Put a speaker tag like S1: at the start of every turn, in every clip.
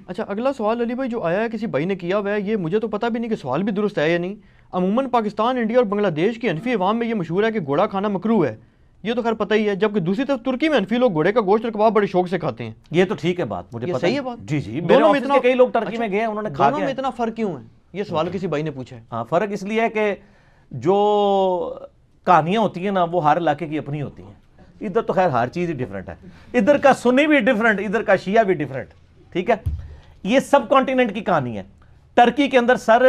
S1: اچھا اگلا سوال علی بھائی جو آیا ہے کسی بھائی نے کیا ہوا ہے، یہ مجھے تو پتہ بھی نہیں کہ سوال بھی درست ہے یا نہیں. عموماً پاکستان، انڈیا اور بنگلہ دیش کی حنفی عوام میں یہ مشہور ہے کہ گھوڑا کھانا مکروہ ہے، یہ تو خیر پتہ ہی ہے، جبکہ دوسری طرف ترکی میں حنفی لوگ گھوڑے کا گوشت اور کباب بڑے شوق سے کھاتے ہیں.
S2: یہ تو ٹھیک ہے بات، مجھے
S1: یہ
S2: پتہ
S1: صحیح ہے بات؟
S2: جی جی، میرے
S1: دونوں میں
S2: آفس
S1: اتنا
S2: کے کئی لوگ ترکی میں گئے ہیں، انہوں نے کھا
S1: دونوں
S2: کے
S1: میں اتنا فرق کیوں ہے؟ یہ سوال کسی بھائی نے پوچھا ہے.
S2: ہاں، فرق اس لیے ہے کہ جو کہانیاں ہوتی ہیں نا وہ ہر علاقے کی اپنی ہوتی ہیں. ادھر تو خیر ہر چیز ہی ڈیفرنٹ ہے، ادھر کا سنی بھی ڈیفرنٹ، ادھر کا شیعہ بھی ڈیفرنٹ. ٹھیک ہے، یہ سب کانٹیننٹ کی کہانی ہے. ٹرکی کے اندر سر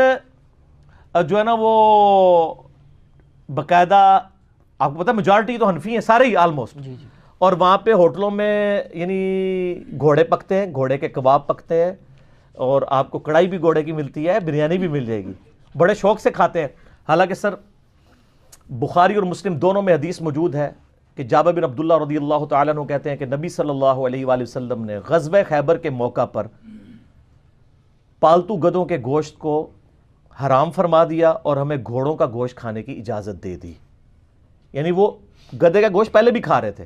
S2: جو ہے نا وہ باقاعدہ آپ کو پتا میجارٹی تو حنفی ہیں سارے ہی آلموسٹ، اور وہاں پہ ہوٹلوں میں یعنی گھوڑے پکتے ہیں، گھوڑے کے کباب پکتے ہیں، اور آپ کو کڑھائی بھی گھوڑے کی ملتی ہے، بریانی بھی مل جائے گی، بڑے شوق سے کھاتے ہیں. حالانکہ سر بخاری اور مسلم دونوں میں حدیث موجود ہے کہ جابر بن عبداللہ رضی اللہ تعالیٰ عنہ کہتے ہیں کہ نبی صلی اللہ علیہ وآلہ وسلم نے غزوہ خیبر کے موقع پر پالتو گدوں کے گوشت کو حرام فرما دیا اور ہمیں گھوڑوں کا گوشت کھانے کی اجازت دے دی. یعنی وہ گدے کا گوشت پہلے بھی کھا رہے تھے،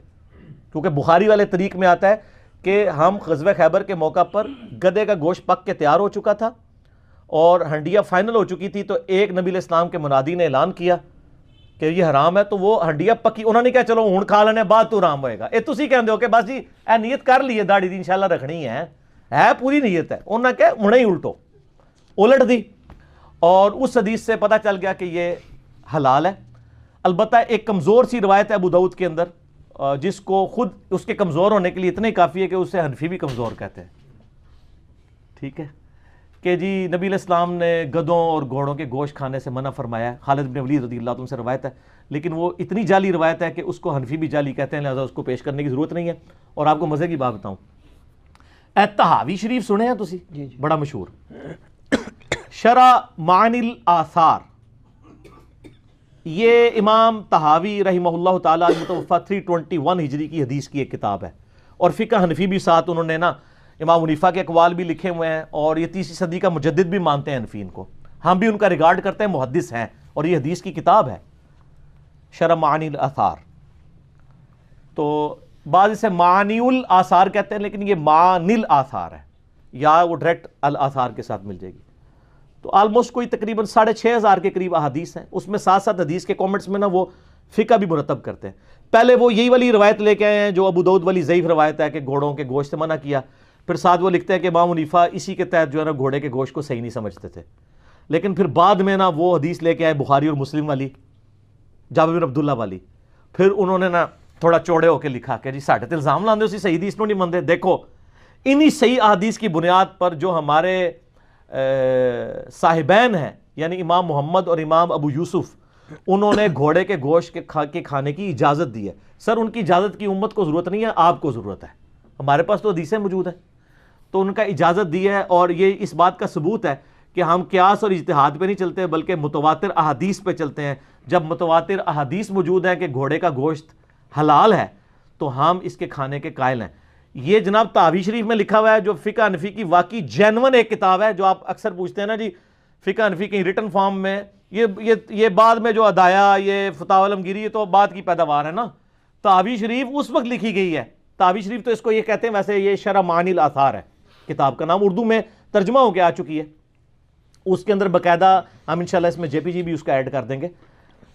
S2: کیونکہ بخاری والے طریق میں آتا ہے کہ ہم غزوہ خیبر کے موقع پر گدے کا گوشت پک کے تیار ہو چکا تھا اور ہنڈیا فائنل ہو چکی تھی، تو ایک نبی علیہ السلام کے منادی نے اعلان کیا کہ یہ حرام ہے، تو وہ ہنڈیا پکی، انہوں نے کہا چلو ہون کھا لینے بعد تو حرام ہوئے گا. تسی کہندے ہو کہ بس جی اے نیت کر لیے داڑھی دی انشاءاللہ رکھنی ہے پوری نیت ہے، انہوں نے کہا ہنے ہی الٹ دی، اور اس حدیث سے پتہ چل گیا کہ یہ حلال ہے. البتہ ایک کمزور سی روایت ہے ابو داؤد کے اندر، جس کو خود اس کے کمزور ہونے کے لیے اتنا ہی کافی ہے کہ اسے حنفی بھی کمزور کہتے ہیں. ٹھیک ہے کہ جی نبی علیہ السلام نے گدوں اور گھوڑوں کے گوشت کھانے سے منع فرمایا ہے. خالد بن ولید رضی اللہ عنہ سے روایت ہے، لیکن وہ اتنی جعلی روایت ہے کہ اس کو حنفی بھی جعلی کہتے ہیں، لہذا اس کو پیش کرنے کی ضرورت نہیں ہے. اور آپ کو مزے کی بات بتاؤں، طحاوی شریف سنے ہیں تسی؟ بڑا مشہور شرح معانی الاثار، یہ امام طحاوی رحمہ اللہ تعالی المتوفی 321 ہجری کی حدیث کی ایک کتاب ہے، اور فقہ حنفی بھی ساتھ انہوں نے نا امام حنیفہ کے اقوال بھی لکھے ہوئے ہیں، اور یہ 30 صدی کا مجدد بھی مانتے ہیں حنفین کو، ہم بھی ان کا ریگارڈ کرتے ہیں، محدث ہیں، اور یہ حدیث کی کتاب ہے شرح معانی الاثار. تو بعض اسے معانی الاثار کہتے ہیں، لیکن یہ معانی الاثار ہے، یا وہ ڈائریکٹ الاثار کے ساتھ مل جائے گی. تو آلموسٹ کوئی تقریباً 6,500 کے قریب احادیث ہیں، اس میں ساتھ ساتھ حدیث کے کامنٹس میں نا وہ فقہ بھی مرتب کرتے ہیں. پہلے وہ یہی والی روایت لے کے آئے ہیں جو ابو داؤد والی ضعیف روایت ہے کہ گھوڑوں کے گوشت سے منع کیا، پھر ساتھ وہ لکھتے ہیں کہ امام حنیفہ اسی کے تحت جو ہے نا گھوڑے کے گوشت کو صحیح نہیں سمجھتے تھے، لیکن پھر بعد میں نا وہ حدیث لے کے آئے بخاری اور مسلم والی، جابر بن عبداللہ والی، پھر انہوں نے نا تھوڑا چوڑے ہو کے لکھا کہ جی ساڈے تے الزام لاندے ہو سی صحیح حدیث نہیں مندے. دیکھو انہی صحیح احادیث کی بنیاد پر جو ہمارے صاحبین ہیں، یعنی امام محمد اور امام ابو یوسف، انہوں نے گھوڑے کے گوشت کے کھانے کی اجازت دی ہے. سر ان کی اجازت کی امت کو ضرورت نہیں ہے، آپ کو ضرورت ہے، ہمارے پاس تو حدیثیں موجود ہیں، تو ان کا اجازت دی ہے. اور یہ اس بات کا ثبوت ہے کہ ہم قیاس اور اجتہاد پہ نہیں چلتے بلکہ متواتر احادیث پہ چلتے ہیں. جب متواتر احادیث موجود ہیں کہ گھوڑے کا گوشت حلال ہے تو ہم اس کے کھانے کے قائل ہیں. یہ جناب طحاوی شریف میں لکھا ہوا ہے جو فقہ حنفی کی واقعی جینون ایک کتاب ہے، جو آپ اکثر پوچھتے ہیں نا جی فقہ حنفی کی ریٹن فارم میں، یہ بعد میں جو ادایا یہ فتاوی علمگیری، یہ تو بعد کی پیداوار ہے نا. طحاوی شریف اس وقت لکھی گئی ہے. طحاوی شریف تو اس کو یہ کہتے ہیں، ویسے یہ شرح معانی الاثار ہے کتاب کا نام، اردو میں ترجمہ ہو کے آ چکی ہے. اس کے اندر باقاعدہ ہم انشاءاللہ اس میں جے پی جی بھی اس کا ایڈ کر دیں گے.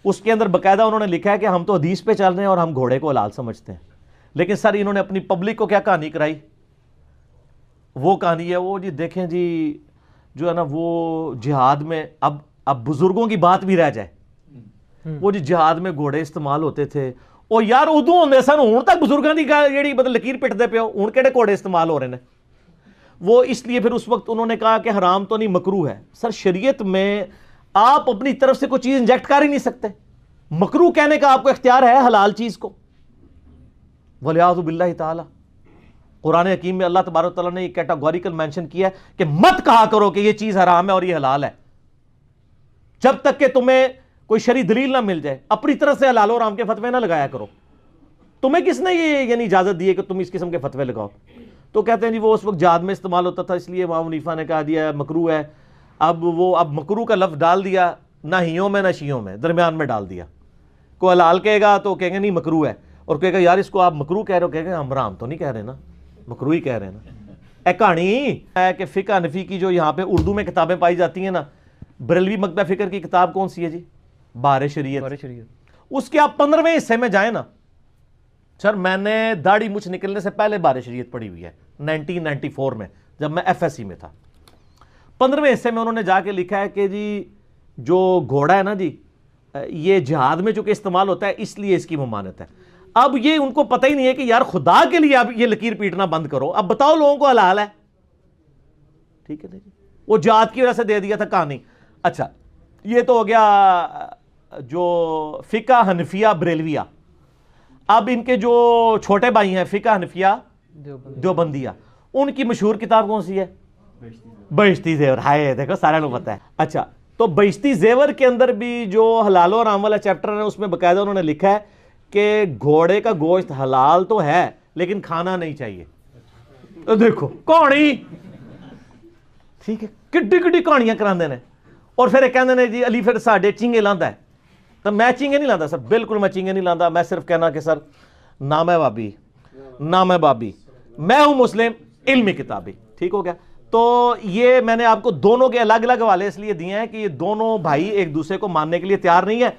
S2: اس کے اندر باقاعدہ انہوں نے لکھا ہے کہ ہم تو حدیث پہ چل رہے ہیں اور ہم گھوڑے کو حلال سمجھتے ہیں. لیکن سر انہوں نے اپنی پبلک کو کیا کہانی کرائی؟ وہ کہانی ہے وہ جی دیکھیں جی جو ہے نا وہ جہاد میں اب بزرگوں کی بات بھی رہ جائے، وہ جی جہاد میں گھوڑے استعمال ہوتے تھے، اور یار ادو ہوندے سن، ہن تک بزرگاں دی جیڑی مطلب لکیر پٹدے پیو، ہن کیڑے گھوڑے استعمال ہو رہے ہیں. وہ اس لیے پھر اس وقت انہوں نے کہا کہ حرام تو نہیں مکروہ ہے. سر شریعت میں آپ اپنی طرف سے کوئی چیز انجیکٹ کر ہی نہیں سکتے، مکروہ کہنے کا آپ کو اختیار ہے حلال چیز کو. وَلِعَاذُ بِاللَّهِ تعالی قرآن حکیم میں اللہ تبارک و تعالیٰ نے یہ کیٹاگوریکل مینشن کیا ہے کہ مت کہا کرو کہ یہ چیز حرام ہے اور یہ حلال ہے جب تک کہ تمہیں کوئی شرعی دلیل نہ مل جائے. اپنی طرف سے حلال و حرام کے فتوے نہ لگایا کرو. تمہیں کس نے یہ یعنی اجازت دی ہے کہ تم اس قسم کے فتوے لگاؤ؟ تو کہتے ہیں جی وہ اس وقت جہاد میں استعمال ہوتا تھا، اس لیے امام حنیفہ نے کہا دیا مکروہ ہے. اب مکروہ کا لفظ ڈال دیا، نہ ہیوں میں نہ شیوں میں، درمیان میں ڈال دیا. کوئی حلال کہے گا تو کہیں گے نہیں مکروہ ہے، اور کہے گا یار اس کو آپ مکروہ کہہ رہے ہو، کہے گا ہم حرام تو نہیں کہہ رہے نا، مکروہ ہی کہہ رہے ہیں نا. اے کہانی ہے کہ فقہ حنفی کی جو یہاں پہ اردو میں کتابیں پائی جاتی ہیں نا، بریلوی مکتبہ فکر کی کتاب کون سی ہے جی؟ بہار شریعت۔ اس کے آپ 15ویں حصے میں جائیں نا سر، میں نے داڑھی مچھ نکلنے سے پہلے بہار شریعت پڑھی ہوئی ہے 1994 میں، جب میں ایف ایس سی میں تھا۔ 15ویں حصے میں انہوں نے جا کے لکھا ہے کہ جی جو گھوڑا ہے نا جی، یہ جہاد میں چونکہ استعمال ہوتا ہے اس لیے اس کی ممانعت ہے۔ اب یہ ان کو پتہ ہی نہیں ہے کہ یار خدا کے لیے اب یہ لکیر پیٹنا بند کرو، اب بتاؤ لوگوں کو حلال ہے، ٹھیک ہے نا جی؟ وہ جہاد کی وجہ سے دے دیا تھا کہانی۔ اچھا یہ تو ہو گیا جو فقہ حنفیہ بریلویہ۔ اب ان کے جو چھوٹے بھائی ہیں فقہ حنفیہ دیوبندیہ، ان کی مشہور کتاب کون سی ہے؟ بہشتی زیور۔ ہائے دیکھو سارے لوگ پتہ ہے۔ اچھا تو بہشتی زیور کے اندر بھی جو حلال و حرام والا چیپٹر ہے اس میں باقاعدہ انہوں نے لکھا ہے کہ گھوڑے کا گوشت حلال تو ہے لیکن کھانا نہیں چاہیے۔ دیکھو کہانی، ٹھیک ہے، کڈی کڈی کہانیاں کراندے نے، اور پھر کہندے نے جی علی پھر ساڈے چنگے لاندا ہے۔ تو میں چنگے نہیں لاندا سر، بالکل میں چنگے نہیں لاندا، میں صرف کہنا کہ سر نام ہے بابی، نام ہے بابی، میں ہوں مسلم علمی کتابی، ٹھیک ہو گیا۔ تو یہ میں نے آپ کو دونوں کے الگ الگ حوالے اس لیے دیے ہیں کہ یہ دونوں بھائی ایک دوسرے کو ماننے کے لیے تیار نہیں ہے،